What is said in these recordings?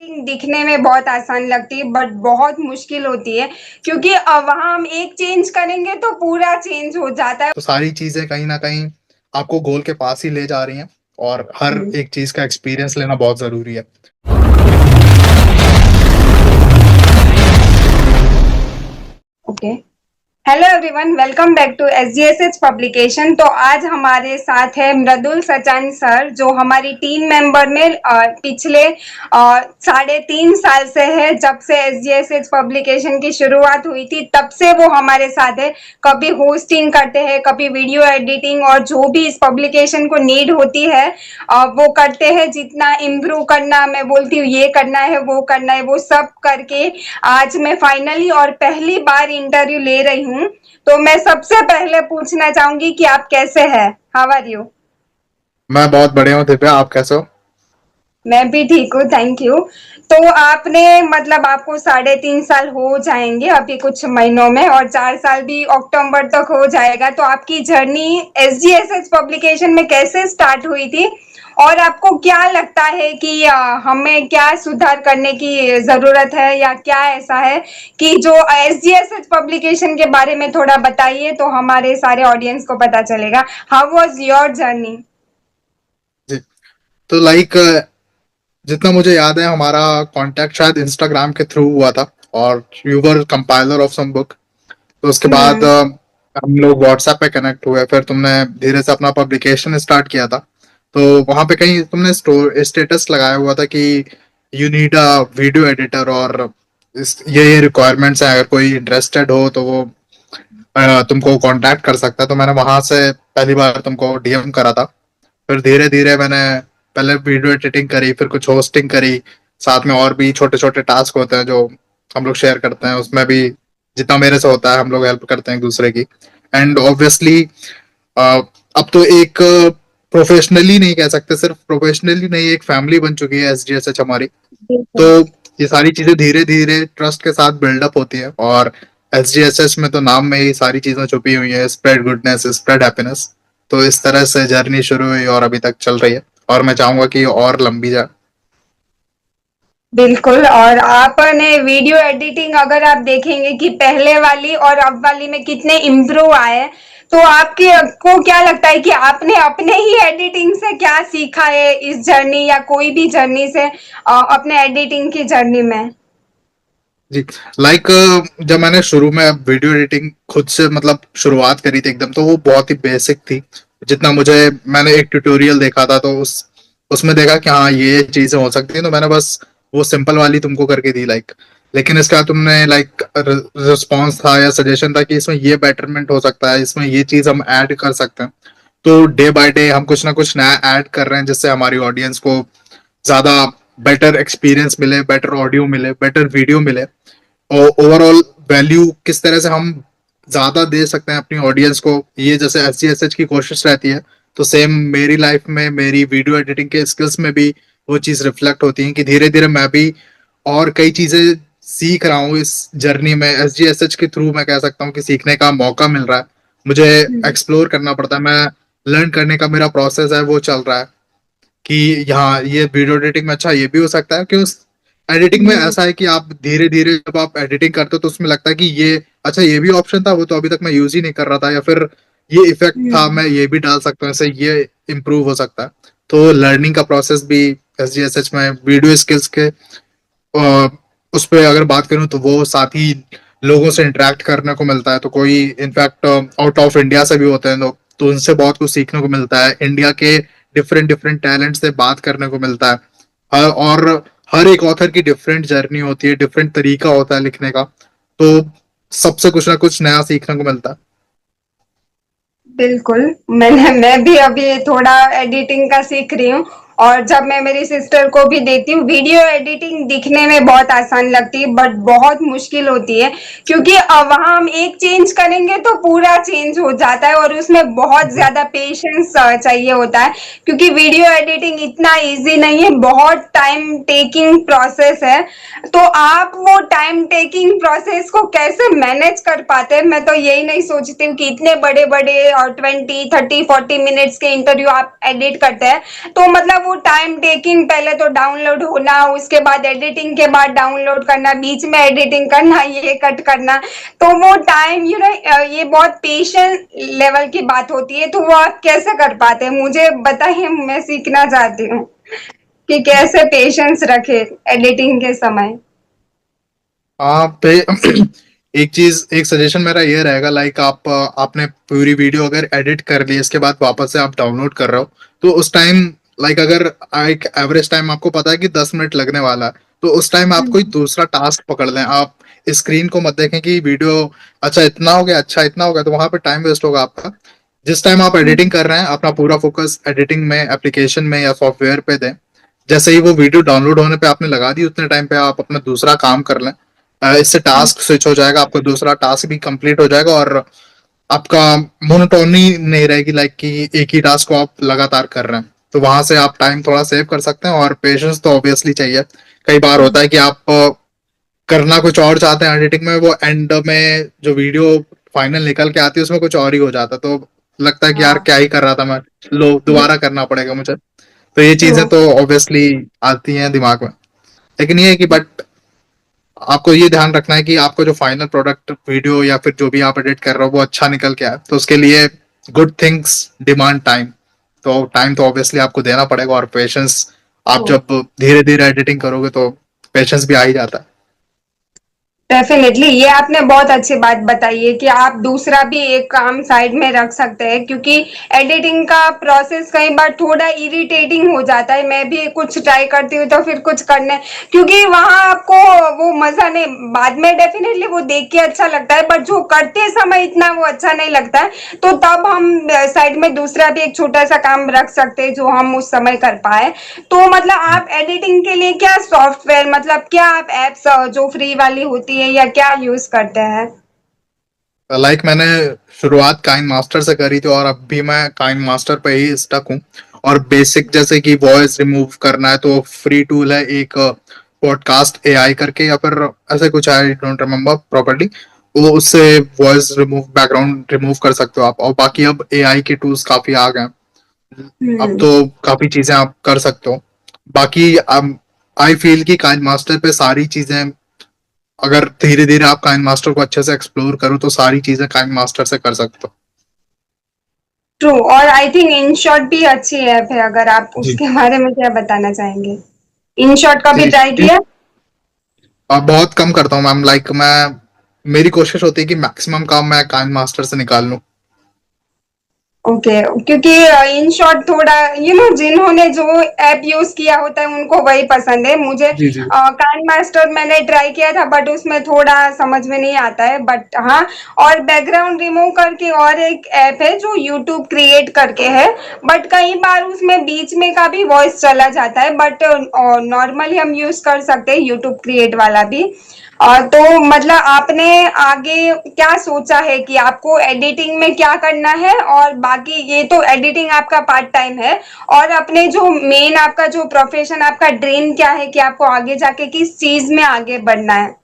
दिखने में बहुत आसान लगती है बट बहुत मुश्किल होती है क्योंकि वहाँ हम एक चेंज करेंगे तो पूरा चेंज हो जाता है। तो सारी चीजें कहीं ना कहीं आपको गोल के पास ही ले जा रही हैं और हर हम्म, एक चीज का एक्सपीरियंस लेना बहुत जरूरी है। Okay. Hello everyone, welcome back to SGSH publication. तो आज हमारे साथ है मृदुल सचान सर, जो हमारी टीम मेंबर में पिछले 3.5 साल से है। जब से एसजीएसएच पब्लिकेशन की शुरुआत हुई थी तब से वो हमारे साथ है। कभी होस्टिंग करते हैं, कभी वीडियो एडिटिंग, और जो भी इस पब्लिकेशन को नीड होती है वो करते हैं। जितना इम्प्रूव करना, मैं बोलती हूँ ये करना है वो करना है, वो सब करके आज मैं फाइनली और पहली बार इंटरव्यू ले रही हूँ। तो मैं सबसे पहले पूछना चाहूंगी कि आप कैसे हैं? How are you? मैं बहुत बढ़िया हूँ दिव्या, आप कैसे हो? मैं भी ठीक हूँ, थैंक यू। तो आपने मतलब आपको 3.5 साल हो जाएंगे अभी कुछ महीनों में, और 4 साल भी अक्टूबर तक हो जाएगा। तो आपकी जर्नी एसजीएसएच पब्लिकेशन में कैसे स्टार्ट हुई थी, और आपको क्या लगता है कि हमें क्या सुधार करने की जरूरत है, या क्या ऐसा है कि जो एसजीएसएच पब्लिकेशन के बारे में थोड़ा बताइए तो हमारे सारे ऑडियंस को पता चलेगा। How was your journey? जी। तो जितना मुझे याद है हमारा कांटेक्ट शायद इंस्टाग्राम के थ्रू हुआ था और you were compiler of some book. तो उसके बाद हम्म। हम लोग व्हाट्सएप पे कनेक्ट हुए, फिर तुमने धीरे से अपना पब्लिकेशन स्टार्ट किया था। तो वहां पे कहीं तुमने स्टेटस लगाया हुआ था कि you need a video editor और ये रिक्वायरमेंट्स है, अगर कोई इंटरेस्टेड हो तो वो तुमको कांटेक्ट कर सकता है। तो मैंने वहां से पहली बार तुमको डीएम करा था। फिर धीरे धीरे मैंने पहले वीडियो एडिटिंग करी, फिर कुछ होस्टिंग करी, साथ में और भी छोटे छोटे टास्क होते हैं जो हम लोग शेयर करते हैं, उसमें भी जितना मेरे से होता है हम लोग हेल्प करते हैं एक दूसरे की। एंड ऑब्वियसली अब तो एक प्रोफेशनली नहीं कह सकते, सिर्फ प्रोफेशनली नहीं, एक फैमिली बन चुकी है एसजीएसएच हमारी। तो बिल्कुल। ये सारी चीजें धीरे धीरे ट्रस्ट के साथ बिल्डअप होती है, और एसजीएसएस में तो नाम में ही सारी चीजें छुपी हुई है, स्प्रेड गुडनेस स्प्रेड हैप्पीनेस। तो इस तरह से जर्नी शुरू हुई और अभी तक चल रही है, और मैं चाहूंगा कि और लंबी जाए। बिल्कुल। और आपने वीडियो एडिटिंग अगर आप देखेंगे कि पहले वाली और अब वाली में कितने इम्प्रूव आए, तो आपके को क्या लगता है कि आपने अपने ही एडिटिंग से क्या सीखा है इस जर्नी, या कोई भी जर्नी से अपने एडिटिंग की जर्नी में? जी। लाइक जब मैंने शुरू में वीडियो एडिटिंग खुद से मतलब शुरुआत करी थी एकदम, तो वो बहुत ही बेसिक थी। जितना मुझे मैंने एक ट्यूटोरियल देखा था तो उसमें देखा कि हाँ ये चीजें हो सकती हैं, तो मैंने बस वो सिंपल वाली तुमको करके दी लाइक। लेकिन इसका तुमने रिस्पॉन्स था या सजेशन था कि इसमें ये बेटरमेंट हो सकता है, इसमें ये चीज हम ऐड कर सकते हैं। तो डे बाय डे हम कुछ ना कुछ नया ऐड कर रहे हैं जिससे हमारी ऑडियंस को ज्यादा बेटर एक्सपीरियंस मिले, बेटर ऑडियो मिले, बेटर वीडियो मिले। और ओवरऑल वैल्यू किस तरह से हम ज्यादा दे सकते हैं अपनी ऑडियंस को, ये जैसे एसजीएसएच की कोशिश रहती है। तो सेम मेरी लाइफ में मेरी वीडियो एडिटिंग के स्किल्स में भी वो चीज रिफ्लेक्ट होती है कि धीरे धीरे मैं भी और कई चीजें सीख रहा हूँ इस जर्नी में। एसजीएसएच के थ्रू मैं कह सकता हूँ कि सीखने का मौका मिल रहा है मुझे, एक्सप्लोर करना पड़ता है, मैं लर्न करने का मेरा प्रोसेस है वो चल रहा है कि यहाँ ये वीडियो एडिटिंग में अच्छा ये भी हो सकता है कि उस एडिटिंग में हम्म। ऐसा है कि आप धीरे धीरे जब आप एडिटिंग करते हो तो उसमें लगता है कि ये अच्छा ये भी ऑप्शन था, वो तो अभी तक मैं यूज ही नहीं कर रहा था, या फिर ये इफेक्ट था हम्म। मैं ये भी डाल सकता हूँ, ऐसे ये इम्प्रूव हो सकता है। तो लर्निंग का प्रोसेस भी एसजीएसएच में वीडियो स्किल्स के उस पर अगर बात करूँ तो वो साथ ही लोगों से इंटरेक्ट करने को मिलता है। तो कोई इनफैक्ट आउट ऑफ इंडिया से भी होते हैं लोग, तो उनसे बहुत कुछ सीखने को मिलता है, इंडिया के डिफरेंट डिफरेंट टैलेंट से बात करने को मिलता है। और हर एक ऑथर की डिफरेंट जर्नी होती है, डिफरेंट तरीका होता है लिखने का। तो सबसे कुछ ना कुछ नया सीखने को मिलता है। बिल्कुल। मैं भी अभी थोड़ा एडिटिंग का सीख रही हूँ, और जब मैं मेरी सिस्टर को भी देती हूँ, वीडियो एडिटिंग दिखने में बहुत आसान लगती है बट बहुत मुश्किल होती है क्योंकि वहाँ हम एक चेंज करेंगे तो पूरा चेंज हो जाता है, और उसमें बहुत जी। ज्यादा पेशेंस चाहिए होता है क्योंकि वीडियो एडिटिंग इतना इजी नहीं है, बहुत टाइम टेकिंग प्रोसेस है। तो आप वो टाइम टेकिंग प्रोसेस को कैसे मैनेज कर पाते हैं? मैं तो यही नहीं सोचती हूँ कि इतने बड़े बड़े और 20, 30, 40 मिनट्स के इंटरव्यू आप एडिट करते हैं, तो मतलब वो टाइम टेकिंग, पहले तो डाउनलोड होना, उसके बाद एडिटिंग के बाद डाउनलोड करना, बीच में एडिटिंग करना, ये कट करना, तो वो टाइम ये बहुत पेशेंस लेवल की बात होती है। तो वो आप कैसे कर पाते हैं, मुझे बताइए, मैं सीखना चाहती हूँ कि कैसे पेशेंस रखे एडिटिंग के समय। आप एक सजेशन मेरा ये रहेगा, लाइक आपने पूरी वीडियो अगर एडिट कर ली, इसके बाद वापस से आप डाउनलोड कर रहे हो, तो उस टाइम, लाइक अगर एक एवरेज टाइम आपको पता है कि 10 मिनट लगने वाला है, तो उस टाइम आप कोई दूसरा टास्क पकड़ लें। आप स्क्रीन को मत देखें कि वीडियो अच्छा इतना हो गया, अच्छा इतना हो गया, तो वहां पे टाइम वेस्ट होगा आपका। जिस टाइम आप एडिटिंग कर रहे हैं, अपना पूरा फोकस एडिटिंग में, एप्लीकेशन में या सॉफ्टवेयर पे दें। जैसे ही वो वीडियो डाउनलोड होने पे आपने लगा दी, उतने टाइम पे आप अपना दूसरा काम कर लें। इससे टास्क स्विच हो जाएगा, आपका दूसरा टास्क भी कंप्लीट हो जाएगा, और आपका मोनोटोनी नहीं रहेगी, लाइक कि एक ही टास्क को आप लगातार कर रहे हैं। तो वहां से आप टाइम थोड़ा सेव कर सकते हैं, और पेशेंस तो ऑब्वियसली चाहिए। कई बार होता है कि आप करना कुछ और चाहते हैं एडिटिंग में, वो एंड में जो वीडियो फाइनल निकल के आती है उसमें कुछ और ही हो जाता है, तो लगता है कि यार हाँ, क्या ही कर रहा था मैं, लो दोबारा करना पड़ेगा मुझे। तो ये ट्रू। चीजें तो ऑब्वियसली आती हैं दिमाग में। लेकिन ये है कि बट आपको ये ध्यान रखना है कि आपको जो फाइनल प्रोडक्ट वीडियो या फिर जो भी आप एडिट कर रहे हो वो अच्छा निकल के आए, तो उसके लिए गुड थिंग्स डिमांड टाइम। तो टाइम तो ऑब्वियसली आपको देना पड़ेगा, और पेशेंस, आप जब धीरे धीरे एडिटिंग करोगे तो पेशेंस भी आ ही जाता है। डेफिनेटली, ये आपने बहुत अच्छी बात बताई है कि आप दूसरा भी एक काम साइड में रख सकते हैं, क्योंकि एडिटिंग का प्रोसेस कई बार थोड़ा इरिटेटिंग हो जाता है। मैं भी कुछ ट्राई करती हूँ तो फिर कुछ करने, क्योंकि वहां आपको वो मजा नहीं, बाद में डेफिनेटली वो देख के अच्छा लगता है, बट जो करते समय इतना वो अच्छा नहीं लगता है। तो तब हम साइड में दूसरा भी एक छोटा सा काम रख सकते हैं जो हम उस समय कर पाए। तो मतलब आप एडिटिंग के लिए क्या सॉफ्टवेयर, मतलब क्या आप एप्स जो फ्री वाली होती है या क्या यूज करते हैं? लाइक मैंने शुरुआत काइन मास्टर से करी थी, और अब भी मैं काइन मास्टर पे ही स्टक हूँ। और बेसिक जैसे कि वॉइस रिमूव करना है तो फ्री टूल है एक, पॉडकास्ट एआई करके, या फिर ऐसे कुछ, आई डोंट रिमेम्बर प्रॉपर्ली। वो उससे वॉइस रिमूव, बैकग्राउंड रिमूव कर सकते हो आप। और बाकी अब एआई के टूल्स काफी आ गए हैं, अब हम्म। तो काफी चीजें आप कर सकते हो। बाकी आई फील कि काइन मास्टर पे सारी चीजें, अगर धीरे धीरे आप काइन मास्टर को अच्छे से एक्सप्लोर करो तो सारी चीजें काइन मास्टर से कर सकते हो। ट्रू। और आई थिंक इन शॉर्ट भी अच्छी ऐप है, अगर आप जी उसके बारे में क्या बताना चाहेंगे? इन शॉर्ट का भी जी। ट्राई किया? अब बहुत कम करता हूँ मैम, लाइक मैं, मेरी कोशिश होती है कि मैक्सिमम काम मैं काइन मास्टर से निकाल लूँ। ओके, क्योंकि इन शॉर्ट थोड़ा जिन्होंने जो ऐप यूज किया होता है उनको वही पसंद है। मुझे जी जी। कान मास्टर मैंने ट्राई किया था, बट उसमें थोड़ा समझ में नहीं आता है, बट हाँ। और बैकग्राउंड रिमूव करके और एक ऐप है जो यूट्यूब क्रिएट करके है, बट कई बार उसमें बीच में का भी वॉइस चला जाता है, बट नॉर्मली हम यूज कर सकते हैं यूट्यूब क्रिएट वाला भी। तो मतलब आपने आगे क्या सोचा है कि आपको एडिटिंग में क्या करना है? और बाकी ये तो एडिटिंग आपका पार्ट टाइम है, और अपने जो मेन आपका जो प्रोफेशन, आपका ड्रीम क्या है कि आपको आगे जाके किस चीज में आगे बढ़ना है?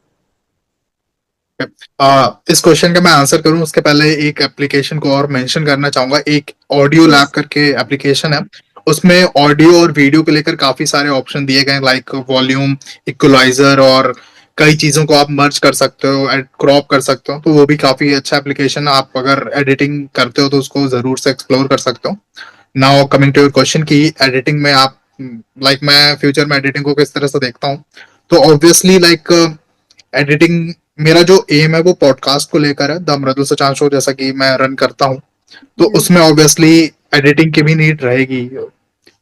इस क्वेश्चन का मैं आंसर करूं उसके पहले एक एप्लीकेशन को और मेंशन करना चाहूंगा। एक ऑडियो लैब यस। करके एप्लीकेशन है, उसमें ऑडियो और वीडियो को लेकर काफी सारे ऑप्शन दिए गए, लाइक वॉल्यूम, इक्वलाइजर, और कई चीजों को आप मर्ज कर सकते हो, क्रॉप कर सकते हो। तो वो भी काफी अच्छा एप्लीकेशन है, आप अगर एडिटिंग करते हो तो उसको जरूर से एक्सप्लोर कर सकते हो। Now coming to your question की एडिटिंग में आप, लाइक मैं फ्यूचर में एडिटिंग को किस तरह से देखता हूँ, तो ऑब्वियसली लाइक एडिटिंग, मेरा जो एम है वो पॉडकास्ट को लेकर है, द मृदु सचान शो जैसा कि मैं रन करता हूँ। तो उसमें ऑब्वियसली एडिटिंग की भी नीड रहेगी।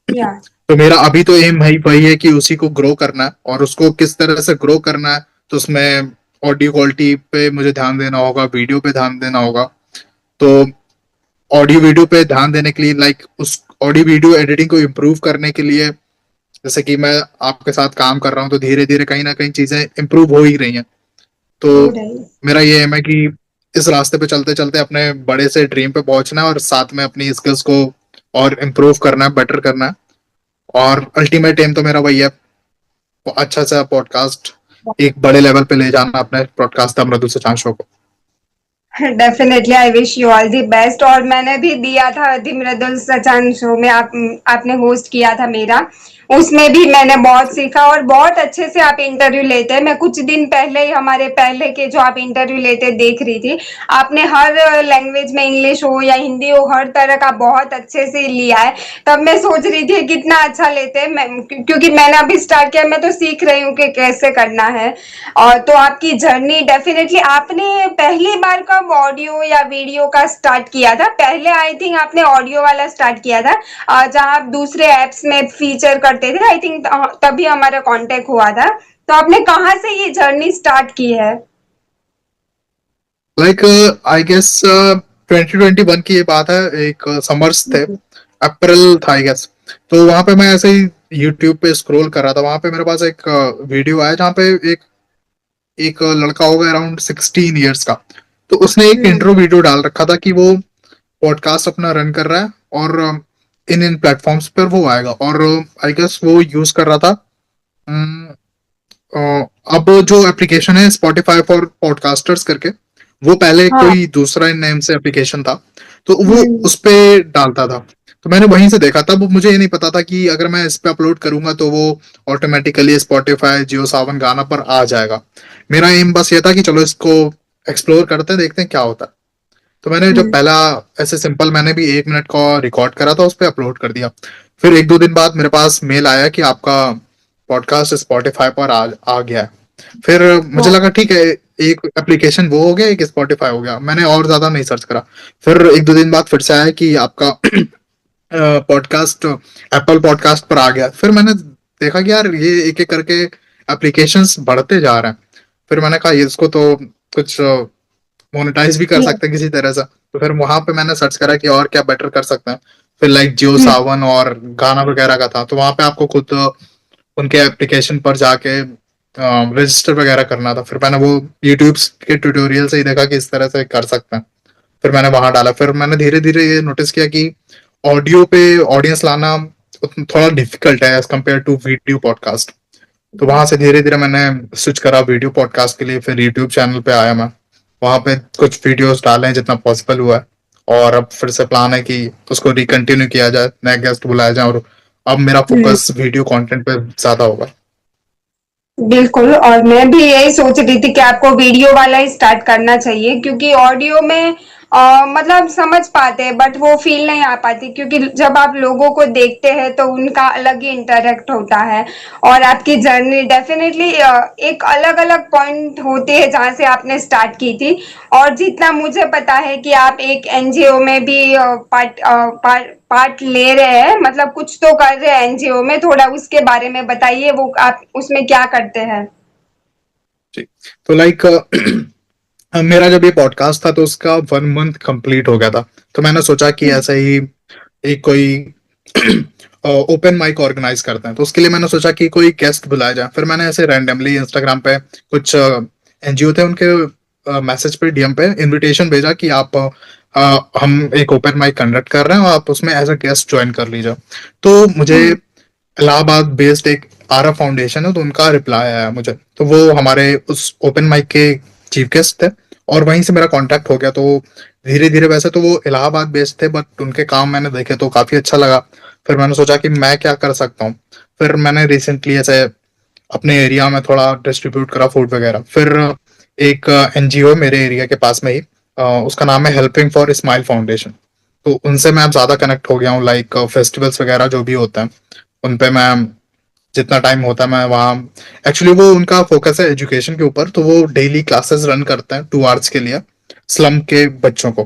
या। तो मेरा अभी तो एम है वही है कि उसी को ग्रो करना है, और उसको किस तरह से ग्रो करना है, तो उसमें ऑडियो क्वालिटी पे मुझे ध्यान देना होगा, वीडियो पे ध्यान देना होगा। तो ऑडियो वीडियो पे ध्यान देने के लिए, लाइक उस ऑडियो वीडियो एडिटिंग को इम्प्रूव करने के लिए, जैसे कि मैं आपके साथ काम कर रहा हूँ तो धीरे धीरे कहीं ना कहीं चीजें इम्प्रूव हो ही रही हैं। तो गुड है। मेरा ये एम है कि इस रास्ते पे चलते चलते अपने बड़े से ड्रीम पे पहुंचना है, और साथ में अपनी स्किल्स को और इम्प्रूव करना है, बेटर करना है। और अल्टीमेट एम तो मेरा वही है, अच्छा सा पॉडकास्ट एक बड़े लेवल पे ले जाना, अपने पॉडकास्ट मृदु से शो को। Definitely I wish you all the best. और मैंने भी दिया था दी मृदुल सचान शो में, आपने होस्ट किया था मेरा, उसमें भी मैंने बहुत सीखा और बहुत अच्छे से आप इंटरव्यू लेते हैं। मैं कुछ दिन पहले ही हमारे पहले के जो आप इंटरव्यू लेते देख रही थी, आपने हर लैंग्वेज में, इंग्लिश हो या हिंदी हो, हर तरह का बहुत अच्छे से लिया है। तब मैं सोच रही थी कितना अच्छा लेते हैं, क्योंकि मैंने अभी स्टार्ट किया, मैं तो सीख रही हूँ कि कैसे करना है। और तो आपकी जर्नी डेफिनेटली, आपने पहली बार कब ऑडियो या वीडियो का स्टार्ट किया था? पहले आई थिंक आपने ऑडियो वाला स्टार्ट किया था, जहां आप दूसरे एप्स में फीचर करते थे, आई थिंक तभी हमारा कांटेक्ट हुआ था। तो आपने कहाँ से ये जर्नी स्टार्ट की है? लाइक आई गेस 2021 की ये बात है, एक समर्स थे, अप्रैल था आई गेस। तो वहां पे मैं ऐसे ही यूट्यूब पे स्क्रॉल कर रहा था, वहां पे मेरे पास एक वीडियो आया जहाँ पे एक एक लड़का होगा अराउंड 16 ईयर्स का। तो उसने एक हम्म। इंट्रो वीडियो डाल रखा था कि वो पॉडकास्ट अपना रन कर रहा है और इन इन प्लेटफॉर्म्स पर वो आएगा, और आई गेस वो यूज कर रहा था। अम, अ, अब जो एप्लीकेशन है स्पॉटिफाई फॉर पॉडकास्टर्स करके, वो पहले हाँ। कोई दूसरा नेम से एप्लीकेशन था, तो वो हम्म। उस पे डालता था। तो मैंने वहीं से देखा, तब मुझे ये नहीं पता था कि अगर मैं इस पे अपलोड करूंगा तो वो ऑटोमेटिकली स्पॉटिफाई, जियो सावन, गाना पर आ जाएगा। मेरा एम बस ये था कि चलो इसको एक्सप्लोर करते हैं, देखते हैं क्या होता है। तो मैंने जब हम्म। पहला ऐसे सिंपल, मैंने भी 1 मिनट का रिकॉर्ड करा था, उस पर अपलोड कर दिया। फिर 1-2 दिन बाद मेरे पास मेल आया कि आपका पॉडकास्ट स्पॉटिफाई पर आ गया है। फिर मुझे हाँ। लगा ठीक है, एक एप्लीकेशन वो हो गया, एक स्पॉटिफाई हो गया, मैंने और ज्यादा नहीं सर्च करा। फिर 1-2 दिन बाद फिर से आया कि आपका पॉडकास्ट एप्पल पॉडकास्ट पर आ गया। फिर मैंने देखा कि यार ये एक एक करके एप्लीकेशंस बढ़ते जा रहे हैं। फिर मैंने कहा ये इसको तो कुछ मोनेटाइज भी कर ये। सकते हैं किसी तरह से। तो फिर वहां पे मैंने सर्च करा कि और क्या बेटर कर सकते हैं। फिर लाइक जियो हम्म। सावन और गाना वगैरह का था, तो वहां पे आपको खुद उनके एप्लीकेशन पर जाके रजिस्टर वगैरह करना था। फिर मैंने वो यूट्यूब के ट्यूटोरियल से ही देखा कि इस तरह से कर सकते हैं। फिर मैंने वहां डाला। फिर मैंने धीरे धीरे ये नोटिस किया कि ऑडियो पे ऑडियंस लाना थोड़ा डिफिकल्ट है as compared to video podcast. तो वहां से धीरे धीरे मैंने स्विच करा वीडियो पॉडकास्ट के लिए। फिर यूट्यूब चैनल पे आया मैं, वहां पे कुछ वीडियोस डाले हैं जितना पॉसिबल हुआ है। और अब फिर से प्लान है कि उसको रिकंटिन्यू किया जाए, नए गेस्ट बुलाया जाए, और अब मेरा हम्म। फोकस वीडियो कंटेंट पे ज्यादा होगा। बिल्कुल, और मैं भी यही सोच रही थी कि आपको वीडियो वाला ही स्टार्ट करना चाहिए, क्योंकि ऑडियो में मतलब समझ पाते हैं बट वो फील नहीं आ पाती, क्योंकि जब आप लोगों को देखते हैं तो उनका अलग ही इंटरेक्ट होता है। और आपकी जर्नी डेफिनेटली एक अलग अलग पॉइंट होते हैं जहां से आपने स्टार्ट की थी। और जितना मुझे पता है कि आप एक एनजीओ में भी पार्ट ले रहे हैं, मतलब कुछ तो कर रहे हैं एनजीओ में, थोड़ा उसके बारे में बताइए, वो आप उसमें क्या करते हैं? जी। तो लाइक मेरा जब ये पॉडकास्ट था तो उसका 1 मंथ कंप्लीट हो गया था। तो मैंने सोचा कि हम्म। ऐसा ही एक कोई ओपन माइक ऑर्गेनाइज करते हैं। तो उसके लिए मैंने सोचा कि कोई गेस्ट बुलाया जाए। फिर मैंने ऐसे रैंडमली इंस्टाग्राम पे कुछ एनजीओ थे, उनके मैसेज पे, डीएम पे इनविटेशन भेजा कि आप हम एक ओपन माइक कंडक्ट कर रहे हैं और आप उसमें एज अ गेस्ट ज्वाइन कर लीजिए। तो मुझे हम्म। इलाहाबाद बेस्ड एक आरा फाउंडेशन है, तो उनका रिप्लाई आया मुझे। तो वो हमारे उस ओपन माइक के चीफ गेस्ट थे, और वहीं से मेरा कांटेक्ट हो गया। तो धीरे धीरे, वैसे तो वो इलाहाबाद बेस्ड थे बट उनके काम मैंने देखे तो काफी अच्छा लगा। फिर मैंने सोचा कि मैं क्या कर सकता हूँ। फिर मैंने रिसेंटली ऐसे अपने एरिया में थोड़ा डिस्ट्रीब्यूट करा फूड वगैरह। फिर एक एनजीओ मेरे एरिया के पास में ही, उसका नाम है हेल्पिंग फॉर स्माइल फाउंडेशन। तो उनसे मैं अब ज्यादा कनेक्ट हो गया हूँ। लाइक फेस्टिवल्स वगैरह जो भी होते हैं उन पे मैं जितना टाइम होता है मैं वहाँ, एक्चुअली वो उनका फोकस है एजुकेशन के ऊपर, तो वो डेली क्लासेस रन करते हैं 2 आवर्स के लिए स्लम के बच्चों को।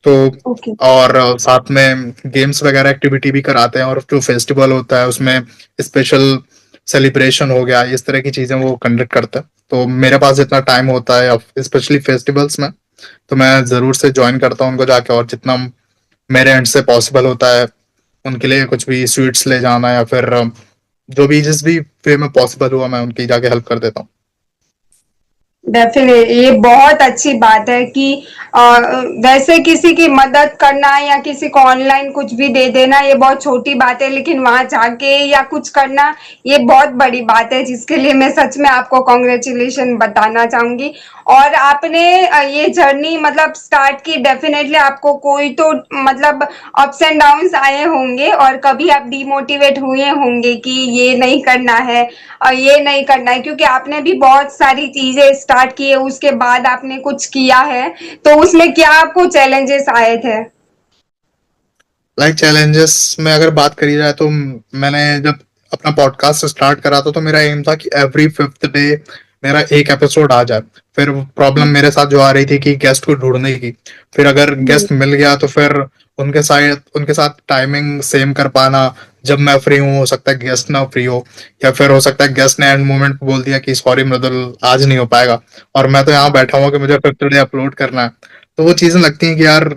तो ओके। और साथ में गेम्स वगैरह एक्टिविटी भी कराते हैं, और जो फेस्टिवल होता है उसमें स्पेशल सेलिब्रेशन हो गया, इस तरह की चीजें वो कंडक्ट करते हैं। तो मेरे पास जितना टाइम होता है स्पेशली फेस्टिवल्स में, तो मैं जरूर से ज्वाइन करता हूँ उनको जाके, और जितना मेरे एंड से पॉसिबल होता है उनके लिए कुछ भी स्वीट्स ले जाना, या फिर जो भी जिस भी वे में पॉसिबल हुआ मैं उनकी जाके हेल्प कर देता हूँ। डेफिनेट ये बहुत अच्छी बात है कि अ, वैसे किसी की मदद करना या किसी को ऑनलाइन कुछ भी दे देना ये बहुत छोटी बात है, लेकिन वहां जाके या कुछ करना ये बहुत बड़ी बात है, जिसके लिए मैं सच में आपको कॉन्ग्रेचुलेशन बताना चाहूंगी। और आपने ये जर्नी मतलब स्टार्ट की, डेफिनेटली आपको कोई तो मतलब अप्स एंड डाउन्स आए होंगे और कभी आप डिमोटिवेट हुए होंगे कि ये नहीं करना है और ये नहीं करना है, क्योंकि आपने भी बहुत सारी चीजें स्टार्ट की है, उसके बाद आपने कुछ किया है, तो उसमें क्या आपको चैलेंजेस आए थे? लाइक चैलेंजेस में अगर बात करी जाए तो मैंने जब अपना पॉडकास्ट स्टार्ट करा था तो मेरा एम था कि एवरी फिफ्थ डे मेरा एक एपिसोड आ जाए। फिर प्रॉब्लम मेरे साथ जो आ रही थी कि गेस्ट को ढूंढने की। फिर अगर हम्म। गेस्ट मिल गया तो फिर उनके साथ टाइमिंग सेम कर पाना। जब मैं फ्री हूँ हो सकता है गेस्ट ना फ्री हो, या फिर हो सकता है गेस्ट ने एंड मोमेंट पे बोल दिया कि सॉरी मृदुल आज नहीं हो पाएगा, और मैं तो यहाँ बैठा हुआ कि मुझे फिफ्थ डे अपलोड करना है। तो वो चीजें लगती हैं कि यार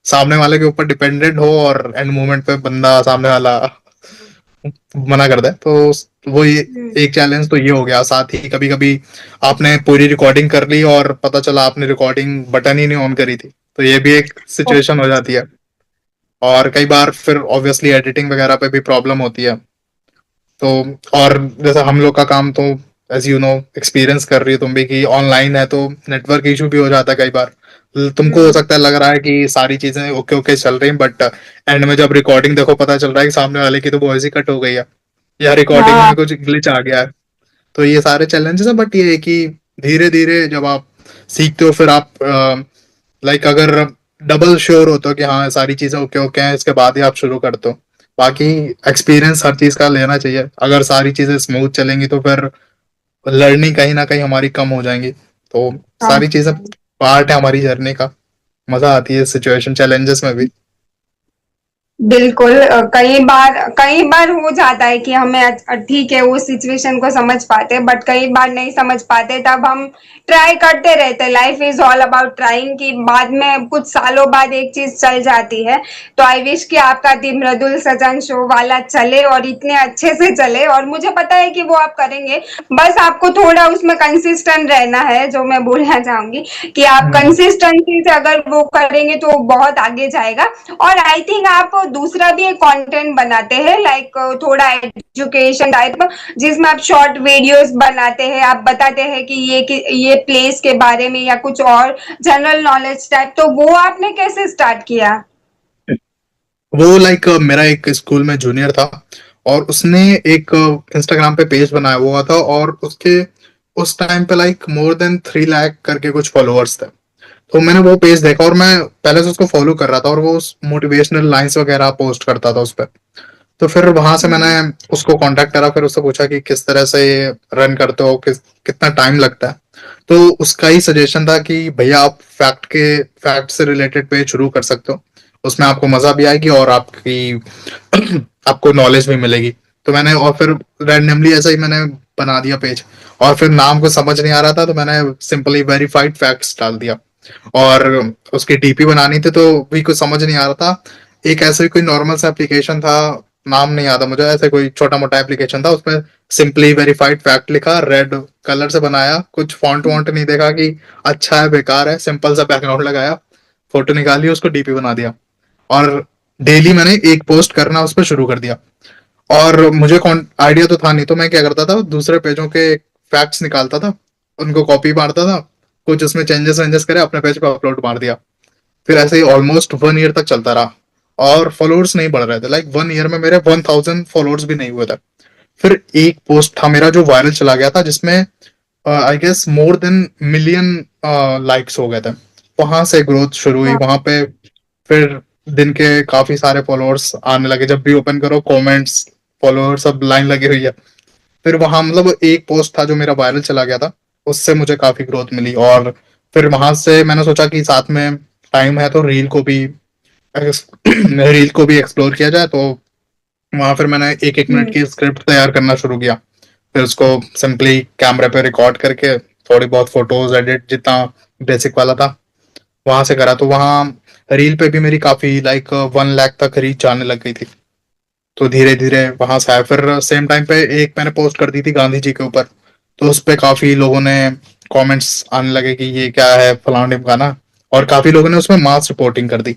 सामने वाले के ऊपर डिपेंडेंट हो और एंड मोमेंट पे बंदा सामने वाला मना कर दे, तो वो ये हम्म। एक चैलेंज तो ये हो गया। साथ ही कभी कभी आपने पूरी रिकॉर्डिंग कर ली और पता चला आपने रिकॉर्डिंग बटन ही नहीं ऑन करी थी, तो ये भी एक सिचुएशन हो जाती है। और कई बार फिर ऑब्वियसली एडिटिंग वगैरह पे भी प्रॉब्लम होती है। तो और जैसे हम लोग का काम तो एज यू नो एक्सपीरियंस कर रही हो तुम भी कि ऑनलाइन है, तो नेटवर्क इशू भी हो जाता है कई बार। तुमको हो हम्म। सकता है लग रहा है कि सारी चीजें ओके ओके चल रही हैं, बट एंड में जब रिकॉर्डिंग देखो पता चल रहा है कि सामने वाले की तो वॉइस ही कट हो गई है, या रिकॉर्डिंग हाँ। में कुछ ग्लिच आ गया है। तो ये सारे चैलेंजेस है, बट ये है कि धीरे धीरे जब आप सीखते हो फिर आप लाइक अगर डबल श्योर होते हो कि हाँ सारी चीजें ओके ओके हैं, इसके बाद ही आप शुरू करते हो। बाकी एक्सपीरियंस हर चीज का लेना चाहिए। अगर सारी चीजें स्मूथ चलेंगी तो फिर लर्निंग कहीं ना कहीं हमारी कम हो जाएंगी। तो हाँ। सारी चीजें पार्ट है हमारी जर्नी का। मजा आती है सिचुएशन चैलेंजेस में भी। बिल्कुल। कई बार हो जाता है कि हमें ठीक है वो सिचुएशन को समझ पाते, बट कई बार नहीं समझ पाते, तब हम ट्राई करते रहते। Life is all about trying, कि बाद में कुछ सालों बाद एक चीज चल जाती है। तो आई विश कि आपका दी मृदुल सजन शो वाला चले और इतने अच्छे से चले, और मुझे पता है कि वो आप करेंगे। बस आपको थोड़ा उसमें कंसिस्टेंट रहना है, जो मैं बोलना चाहूंगी कि आप हम्म। कंसिस्टेंसी से अगर वो करेंगे तो बहुत आगे जाएगा। और आई थिंक आप दूसरा भी एक कंटेंट बनाते हैं, लाइक थोड़ा एजुकेशन टाइप, जिसमें आप शॉर्ट वीडियोस बनाते हैं, आप बताते हैं कि ये प्लेस के बारे में या कुछ और जनरल नॉलेज टाइप, तो वो आपने कैसे स्टार्ट किया? वो लाइक मेरा एक स्कूल में जूनियर था, और उसने एक इंस्टाग्राम पे पेज बनाया हुआ था, और उसके उस टाइम पे लाइक मोर देन 3 लाख करके कुछ फॉलोअर्स थे। तो मैंने वो पेज देखा और मैं पहले से उसको फॉलो कर रहा था, और वो मोटिवेशनल लाइंस वगैरह पोस्ट करता था उस पर। तो फिर वहां से मैंने उसको कांटेक्ट करा, फिर उससे पूछा कि किस तरह से ये रन करते हो, कितना टाइम लगता है। तो उसका ही सजेशन था कि भैया आप फैक्ट से रिलेटेड पेज शुरू कर सकते हो, उसमें आपको मजा भी आएगी और आपको नॉलेज भी मिलेगी। तो मैंने और फिर रैंडमली ऐसा ही मैंने बना दिया पेज, और फिर नाम को समझ नहीं आ रहा था तो मैंने सिंपली वेरीफाइड फैक्ट्स डाल दिया। और उसकी डीपी बनानी थी तो भी कुछ समझ नहीं आ रहा था। एक ऐसे कोई नॉर्मल सा एप्लीकेशन था, नाम नहीं आता मुझे, ऐसे कोई छोटा मोटा एप्लीकेशन था, उसमें सिंपली वेरीफाइड फैक्ट लिखा, रेड कलर से बनाया, कुछ फॉन्ट वॉन्ट नहीं देखा कि अच्छा है बेकार है, सिंपल सा बैकग्राउंड लगाया, फोटो निकाली, उसको डीपी बना दिया। और डेली मैंने एक पोस्ट करना उस पर शुरू कर दिया। और मुझे आइडिया तो था नहीं, तो मैं क्या करता था दूसरे पेजों के फैक्ट्स निकालता था, उनको कॉपी मारता था, कुछ उसमें चेंजेस वेंजेस करे, अपने पेज पे अपलोड मार दिया। फिर ऐसे ही ऑलमोस्ट 1 ईयर तक चलता रहा, और फॉलोअर्स नहीं बढ़ रहे थे। लाइक 1 ईयर में मेरे 1000 फॉलोअर्स भी नहीं हुए थे। फिर एक पोस्ट था मेरा जो वायरल चला गया था, जिसमें I guess more than million likes हो गए थे। वहां से ग्रोथ शुरू हुई, हाँ। वहां पे फिर दिन के काफी सारे फॉलोअर्स आने लगे, जब भी ओपन करो कमेंट्स, फॉलोअर्स सब लाइन लगी हुई है। फिर वहां मतलब एक पोस्ट था जो मेरा वायरल चला गया था, उससे मुझे काफी ग्रोथ मिली। और फिर वहां से मैंने सोचा कि साथ में टाइम है तो रील को भी एक्सप्लोर किया जाए। तो वहां फिर मैंने एक एक मिनट हम्म। की स्क्रिप्ट तैयार करना शुरू किया। फिर उसको सिंपली कैमरे पे रिकॉर्ड करके थोड़ी बहुत फोटोज एडिट जितना बेसिक वाला था वहां से करा। तो वहां रील पे भी मेरी काफी लाइक 1 लाख तक रीच आने लग गई थी। तो धीरे धीरे वहां से आया। फिर सेम टाइम पे एक मैंने पोस्ट कर दी थी गांधी जी के ऊपर, तो उस पे काफी लोगों ने कमेंट्स आने लगे कि ये क्या है फलाना ढिमकाना, और काफी लोगों ने उसमें मास रिपोर्टिंग कर दी।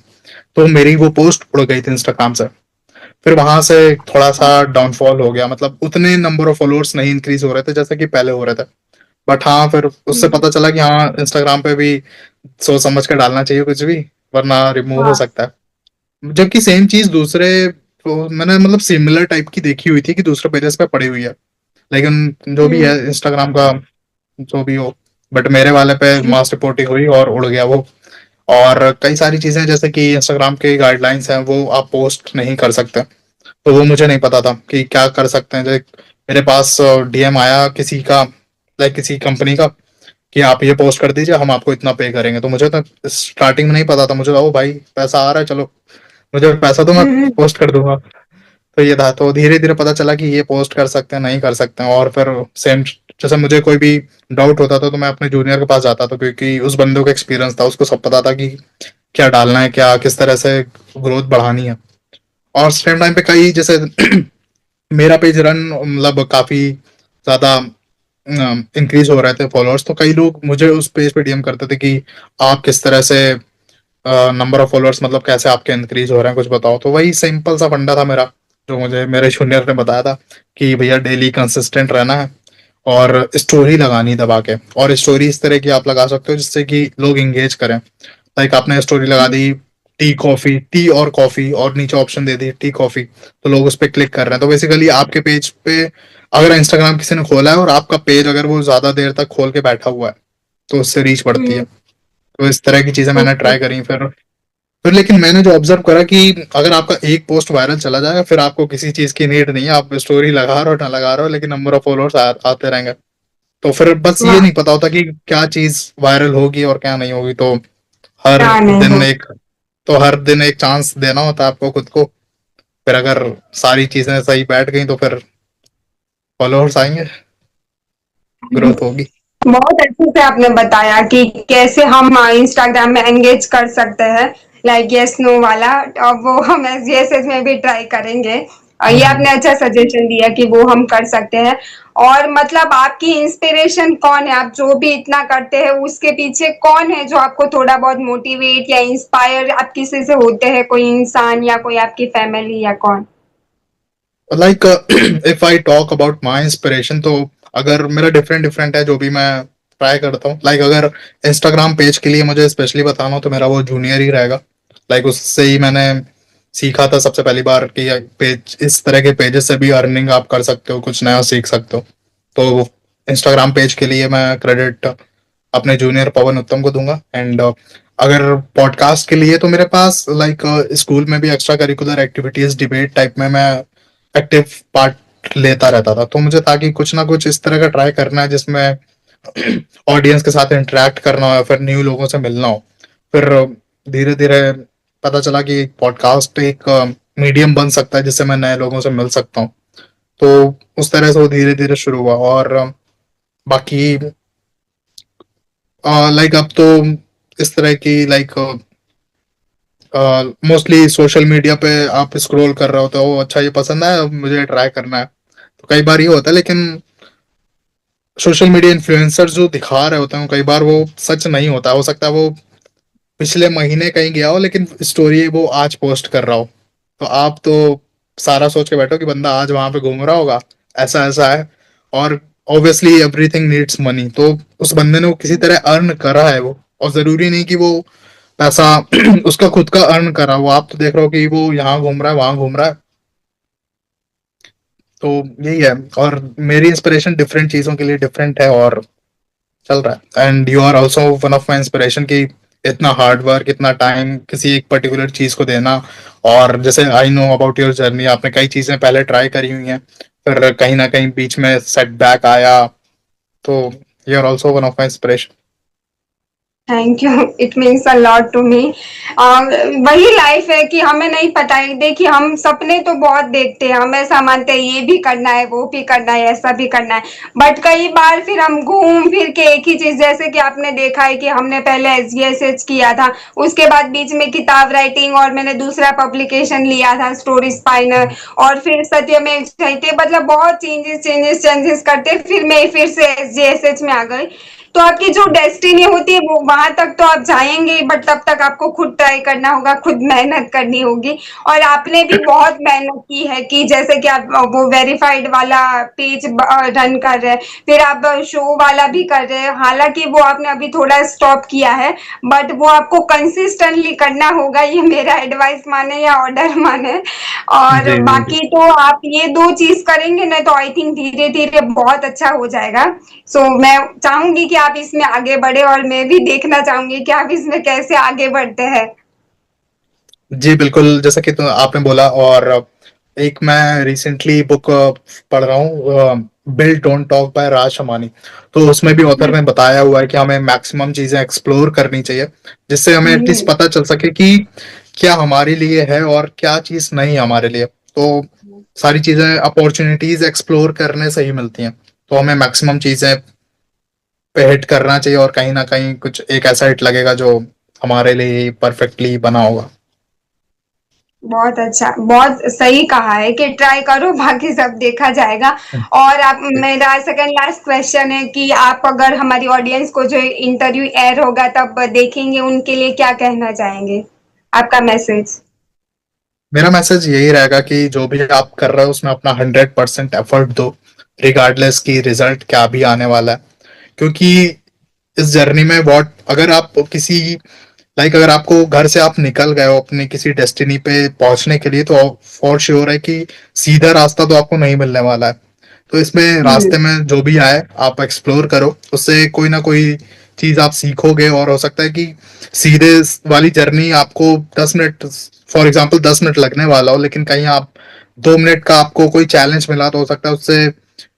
तो मेरी वो पोस्ट उड़ गई थी इंस्टाग्राम से। फिर वहां से थोड़ा सा डाउनफॉल हो गया, मतलब उतने नंबर ऑफ फॉलोअर्स नहीं इंक्रीज हो रहे थे जैसे कि पहले हो रहे थे। बट हाँ, फिर उससे हम्म, पता चला कि हाँ, इंस्टाग्राम पे भी सोच समझ कर डालना चाहिए कुछ भी, वरना रिमूव हो हाँ। सकता है। जबकि सेम चीज दूसरे, तो मैंने मतलब सिमिलर टाइप की देखी हुई थी कि दूसरे पेजेस पे पड़ी हुई है, लेकिन जो भी हम्म, है इंस्टाग्राम का, जो भी हो, बट मेरे वाले पे मास रिपोर्टिंग हुई और उड़ गया वो। और कई सारी चीजें जैसे कि इंस्टाग्राम के गाइडलाइंस हैं, वो आप पोस्ट नहीं कर सकते। तो वो मुझे नहीं पता था कि क्या कर सकते हैं। जैसे मेरे पास डीएम आया किसी का, लाइक किसी कंपनी का, कि आप ये पोस्ट कर दीजिए, हम आपको इतना पे करेंगे। तो मुझे तो स्टार्टिंग में नहीं पता था, मुझे ओ भाई पैसा आ रहा है, चलो मुझे पैसा तो मैं हम्म, पोस्ट कर दूंगा। तो ये था, तो धीरे धीरे पता चला कि ये पोस्ट कर सकते हैं, नहीं कर सकते हैं। और फिर सेम, जैसे मुझे कोई भी डाउट होता था तो मैं अपने जूनियर के पास जाता था, क्योंकि उस बंदे को एक्सपीरियंस था, उसको सब पता था कि क्या डालना है, क्या किस तरह से ग्रोथ बढ़ानी है। और सेम टाइम पे कई जैसे मेरा पेज रन मतलब काफी ज्यादा इंक्रीज हो रहे थे फॉलोअर्स, तो कई लोग मुझे उस पेज पे डीएम करते थे कि आप किस तरह से नंबर ऑफ फॉलोअर्स मतलब कैसे आपके इंक्रीज हो रहे हैं, कुछ बताओ। तो वही सिंपल सा फंडा था मेरा, जो मुझे मेरे जूनियर ने बताया था कि भैया डेली कंसिस्टेंट रहना है और स्टोरी लगानी दबा के। और स्टोरी इस तरह की आप लगा सकते हो जिससे कि लोग इंगेज करें। लाइक आपने स्टोरी लगा दी टी कॉफी, टी और कॉफी, और नीचे ऑप्शन दे दी टी कॉफी, तो लोग उस पर क्लिक कर रहे हैं। तो बेसिकली आपके पेज पे अगर इंस्टाग्राम किसी ने खोला है और आपका पेज अगर वो ज्यादा देर तक खोल के बैठा हुआ है, तो उससे रीच बढ़ती है। हम्म, तो इस तरह की चीजें मैंने ओके। ट्राई करी। फिर लेकिन मैंने जो ऑब्जर्व करा कि अगर आपका एक पोस्ट वायरल चला जाएगा, फिर आपको किसी चीज की नीड नहीं है, आप स्टोरी लगा रहे हो ना लगा रहे हो, लेकिन नंबर ऑफ फॉलोअर्स आते रहेंगे। तो फिर बस ये वाह। नहीं पता होता कि क्या चीज वायरल होगी और क्या नहीं होगी। तो हर क्या नहीं दिन हो। एक तो हर दिन एक चांस देना होता है आपको खुद को। फिर अगर सारी चीजें सही बैठ गई तो फिर फॉलोअर्स आएंगे, ग्रोथ होगी। बहुत अच्छे से आपने बताया कि कैसे हम इंस्टाग्राम में एंगेज कर सकते हैं, लाइक यस नो वाला। अब वो हम एसजीएसएस में भी ट्राई करेंगे। ये हम्म। आपने अच्छा सजेशन दिया कि वो हम कर सकते हैं। और मतलब आपकी इंस्पिरेशन कौन है? आप जो भी इतना करते हैं उसके पीछे कौन है जो आपको थोड़ा बहुत मोटिवेट या इंस्पायर आप किसी से होते हैं? कोई इंसान या कोई आपकी फैमिली या कौन? Like if I talk about my inspiration, तो अगर मेरा डिफरेंट डिफरेंट है जो भी मैं ट्राई करता हूँ। लाइक अगर इंस्टाग्राम पेज के लिए मुझे स्पेशली बताना हो तो मेरा वो जूनियर ही रहेगा। लाइक उससे ही मैंने सीखा था सबसे पहली बार कि पेज, इस तरह के पेजेस से भी अर्निंग आप कर सकते हो, कुछ नया सीख सकते हो। तो इंस्टाग्राम पेज के लिए मैं क्रेडिट अपने जूनियर पवन उत्तम को दूंगा। एंड अगर पॉडकास्ट के लिए तो मेरे पास लाइक स्कूल में भी extra curricular activities debate type में मैं एक्टिव पार्ट लेता रहता था। तो मुझे था कि कुछ ना कुछ इस तरह का ट्राई करना है जिसमें ऑडियंस के साथ इंटरेक्ट करना हो या फिर न्यू लोगों से मिलना हो। फिर धीरे धीरे पता चला कि पॉडकास्ट एक मीडियम बन सकता है जिससे मैं नए लोगों से मिल सकता हूँ। तो उस तरह से वो धीरे धीरे शुरू हुआ। और बाकी लाइक अब तो इस तरह की लाइक मोस्टली सोशल मीडिया पे आप स्क्रॉल कर रहे होते हो, अच्छा ये पसंद है, मुझे ट्राई करना है। तो कई बार ये होता है, लेकिन सोशल मीडिया इन्फ्लुएंसर्स जो दिखा रहे होते हैं कई बार वो सच नहीं होता। हो सकता है वो पिछले महीने कहीं गया हो लेकिन स्टोरी वो आज पोस्ट कर रहा हो। तो आप तो सारा सोच के बैठो कि बंदा आज वहां पे घूम रहा होगा, ऐसा ऐसा है। और ऑब्वियसली एवरीथिंग नीड्स मनी, तो उस बंदे ने वो किसी तरह अर्न करा है वो। और जरूरी नहीं कि वो पैसा उसका खुद का अर्न करा हो। आप तो देख रहे हो कि वो यहाँ घूम रहा है, वहां घूम रहा है। तो यही है। और मेरी इंस्पिरेशन डिफरेंट चीजों के लिए डिफरेंट है और चल रहा है। And you are also one of my inspiration की इतना हार्ड वर्क, इतना टाइम किसी एक पर्टिकुलर चीज को देना। और जैसे I know about your journey, आपने कई चीजें पहले ट्राई करी हुई हैं, फिर कहीं ना कहीं बीच में सेटबैक आया। तो you are also one of my inspiration. Thank you, it means a lot to me. वही लाइफ है कि हमें नहीं पता है। देखिए, हम सपने तो बहुत देखते हैं, हम ऐसा मानते हैं ये भी करना है, वो भी करना है, ऐसा भी करना है। बट कई बार फिर हम घूम फिर के एक ही चीज, जैसे कि आपने देखा है कि हमने पहले एसजीएसएच किया था, उसके बाद बीच में किताब राइटिंग और मैंने दूसरा पब्लिकेशन लिया था स्टोरी स्पाइनर, और फिर सत्यमेव जयते, मतलब बहुत चेंजेस चेंजेस चेंजेस करते फिर मैं फिर से एसजीएसएच में आ गई। तो आपकी जो डेस्टिनी होती है वो वहां तक तो आप जाएंगे, बट तब तक आपको खुद ट्राई करना होगा, खुद मेहनत करनी होगी। और आपने भी बहुत मेहनत की है कि जैसे कि आप वो वेरीफाइड वाला पेज रन कर रहे हैं, फिर आप शो वाला भी कर रहे हैं। हालांकि वो आपने अभी थोड़ा स्टॉप किया है, बट वो आपको कंसिस्टेंटली करना होगा, ये मेरा एडवाइस माने या ऑर्डर माने। और जी जी जी। बाकी तो आप ये दो चीज करेंगे ना, तो आई थिंक धीरे धीरे बहुत अच्छा हो जाएगा। सो मैं चाहूंगी कि आप इसमें आगे बढ़े, और मैं भी देखना चाहूंगी कि आप इसमें कैसे आगे बढ़ते हैं। जी बिल्कुल, जैसा कि तो आपने बोला। और एक मैं रिसेंटली बुक पढ़ रहा हूँ, बिल्ड डोंट टॉक बाय राज शमानी। तो उसमें भी ऑथर ने बताया हुआ है कि हमें मैक्सिमम चीजें एक्सप्लोर करनी चाहिए, जिससे हमें एटलीस्ट हम्म। पता चल सके कि क्या हमारे लिए है और क्या चीज नहीं हमारे लिए। तो सारी चीजें अपॉर्चुनिटीज एक्सप्लोर करने से ही मिलती हैं। तो हमें मैक्सिमम चीजें पे हिट करना चाहिए, और कहीं ना कहीं कुछ एक ऐसा हिट लगेगा जो हमारे लिए परफेक्टली बना होगा। बहुत अच्छा, बहुत सही कहा है कि ट्राई करो, बाकी सब देखा जाएगा। और आप, मेरा सेकंड लास्ट क्वेश्चन है कि आप अगर हमारी ऑडियंस को जो इंटरव्यू एयर होगा तब देखेंगे, उनके लिए क्या कहना चाहेंगे, आपका मैसेज? मेरा मैसेज यही रहेगा कि जो भी आप कर रहे हो उसमें अपना 100% एफर्ट दो, रिगार्डलेस की रिजल्ट क्या भी आने वाला है। क्योंकि इस जर्नी में बहुत, अगर आप किसी अगर आपको घर से आप निकल गए हो अपनी किसी डेस्टिनी पे पहुंचने के लिए, तो फॉर श्योर है कि सीधा रास्ता तो आपको नहीं मिलने वाला है। तो इसमें हम्म। रास्ते में जो भी आए आप एक्सप्लोर करो, उससे कोई ना कोई चीज आप सीखोगे। और हो सकता है कि सीधे वाली जर्नी आपको 10 मिनट, फॉर एग्जाम्पल 10 मिनट लगने वाला हो, लेकिन कहीं आप 2 मिनट का आपको कोई चैलेंज मिला, तो हो सकता है उससे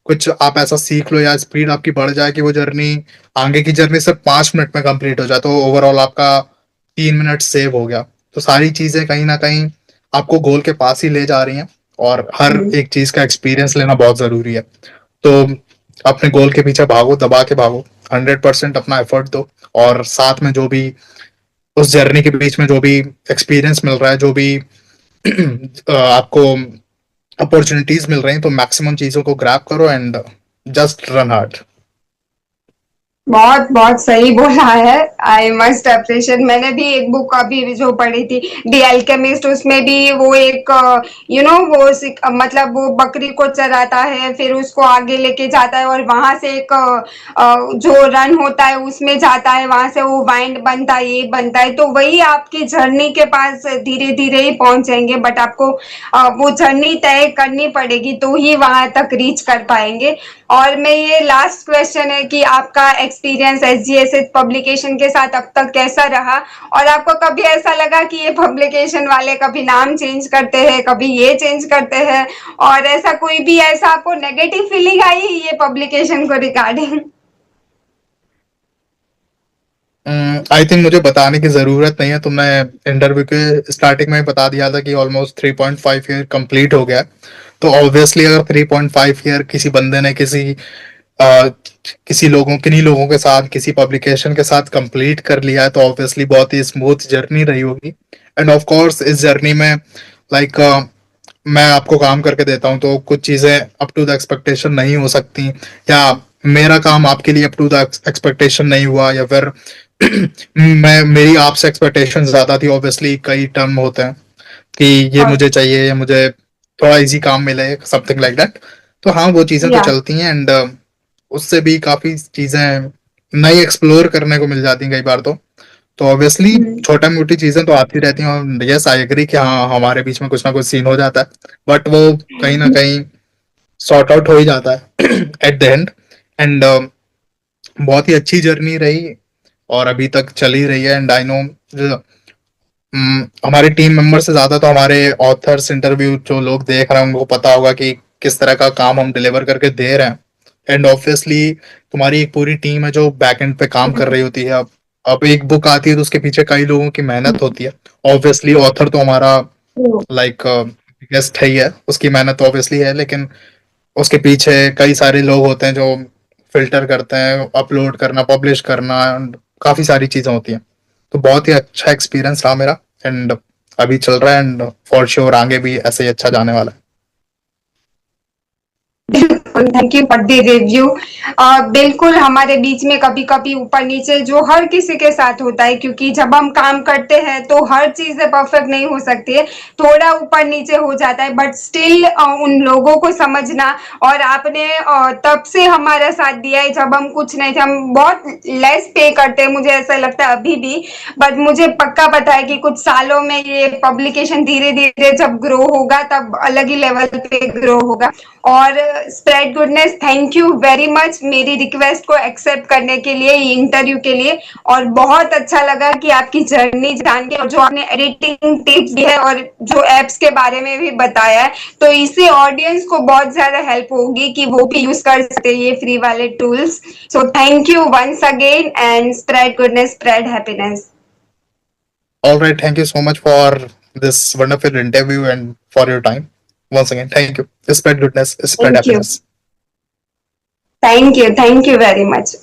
कुछ आप ऐसा सीख लो या स्पीड आपकी बढ़ जाए कि वो जर्नी, आगे की जर्नी सिर्फ 5 मिनट में कंप्लीट हो जाए, तो ओवरऑल आपका 3 मिनट सेव हो गया। तो सारी चीजें कहीं ना कहीं आपको गोल के पास ही ले जा रही हैं, और हर हम्म। एक चीज का एक्सपीरियंस लेना बहुत जरूरी है। तो अपने गोल के पीछे भागो, दबा के भागो, 100% अपना एफर्ट दो। और साथ में जो भी उस जर्नी के बीच में जो भी एक्सपीरियंस मिल रहा है, जो भी आपको अपॉर्चुनिटीज मिल रही हैं, तो मैक्सिमम चीजों को ग्रैब करो एंड जस्ट रन हार्ड। बहुत बहुत सही बोला है। I must appreciate. मैंने भी एक बुक अभी जो पढ़ी थी, दी अल्केमिस्ट, उसमें भी वो एक वो मतलब वो बकरी को चराता है, फिर उसको आगे लेके जाता है, और वहां से एक जो रन होता है उसमें जाता है, वहां से वो वाइंड बनता है, ये बनता है। तो वही आपकी जर्नी के पास धीरे धीरे ही पहुंचेंगे, बट आपको वो जर्नी तय करनी पड़ेगी, तो ही वहां तक रीच कर पाएंगे। और मैं ये लास्ट क्वेश्चन है कि आपका एक्सपीरियंस एसजीएसएच पब्लिकेशन के साथ अब तक कैसा रहा, और आपको कभी ऐसा लगा कि ये पब्लिकेशन वाले कभी नाम चेंज करते हैं, कभी ये चेंज करते हैं, और ऐसा कोई भी ऐसा आपको नेगेटिव फीलिंग आई ये पब्लिकेशन को रिगार्डिंग? आई थिंक मुझे बताने की जरूरत नहीं है, तो मैं इंटरव्यू के स्टार्टिंग में ही बता दिया था कि ऑलमोस्ट 3.5 ईयर कंप्लीट हो गया है। तो ऑब्वियसली अगर 3.5 ईयर किसी बंदे ने किन्हीं लोगों के साथ किसी पब्लिकेशन के साथ कंप्लीट कर लिया है, तो ऑब्वियसली बहुत ही स्मूथ जर्नी रही होगी। एंड ऑफ कोर्स इस जर्नी में लाइक मैं आपको काम करके देता हूँ, तो कुछ चीजें अप टू द एक्सपेक्टेशन नहीं हो सकती, या मेरा काम आपके लिए अप टू द एक्सपेक्टेशन नहीं हुआ, या फिर मैं मेरी आपसे एक्सपेक्टेशन ज्यादा थी। ऑब्वियसली कई टर्म होते हैं कि ये और मुझे चाहिए, या मुझे थोड़ा इजी काम मिले, समथिंग लाइक दैट। तो हाँ, वो चीजें तो या चलती हैं। एंड उससे भी काफी चीजें नई एक्सप्लोर करने को मिल जाती हैं कई बार। तो ऑब्वियसली छोटा मोटी चीजें तो आती रहती हैं, और यस आई एग्री कि हाँ, हमारे बीच में कुछ ना कुछ सीन हो जाता है, बट वो कहीं ना कहीं सॉर्ट आउट हो ही जाता है एट द एंड। एंड बहुत ही अच्छी जर्नी रही, और अभी तक चल ही रही है। एंड आई नो हमारे टीम मेंबर से ज्यादा तो हमारे ऑथर्स, इंटरव्यू जो लोग देख रहे हैं उनको पता होगा कि किस तरह का काम हम डिलीवर करके दे रहे हैं। एंड ऑब्वियसली तुम्हारी एक पूरी टीम है जो बैक एंड पे काम कर रही होती है। अब एक बुक आती है तो उसके पीछे कई लोगों की मेहनत होती है। ऑब्वियसली ऑथर तो हमारा लाइक गेस्ट है ही है, उसकी मेहनत ऑब्वियसली है, लेकिन उसके पीछे कई सारे लोग होते हैं जो फिल्टर करते हैं, अपलोड करना, पब्लिश करना, काफी सारी चीजें होती हैं। तो बहुत ही अच्छा एक्सपीरियंस रहा मेरा, एंड अभी चल रहा है, एंड फॉर श्योर आगे भी ऐसे ही अच्छा जाने वाला है। Thank you for the review. बिल्कुल हमारे बीच में कभी कभी ऊपर नीचे जो हर किसी के साथ होता है, क्योंकि जब हम काम करते हैं तो हर चीजें परफेक्ट नहीं हो सकती है, थोड़ा ऊपर नीचे हो जाता है, बट स्टिल उन लोगों को समझना। और आपने तब से हमारा साथ दिया है जब हम कुछ नहीं थे, हम बहुत लेस पे करते हैं, मुझे ऐसा लगता है अभी भी, बट मुझे पक्का पता है कि कुछ सालों में ये पब्लिकेशन धीरे धीरे जब ग्रो होगा तब अलग ही लेवल पे ग्रो होगा। और spread goodness, thank you very much मेरी रिक्वेस्ट को एक्सेप्ट करने के लिए, इंटरव्यू के लिए। और बहुत अच्छा लगा कि आपकी जर्नी जान के, और जो आपने एडिटिंग टिप्स दी है और जो एप्स के बारे में भी बताया है, तो इससे ऑडियंस को बहुत ज्यादा हेल्प होगी कि वो भी यूज कर सकते हैं ये फ्री वाले tools. So thank you once again and spread goodness, spread happiness. All right, thank you so much for this wonderful interview and for your time. Once again, thank you. Spread goodness, spread thank you, happiness. Thank you, thank you very much.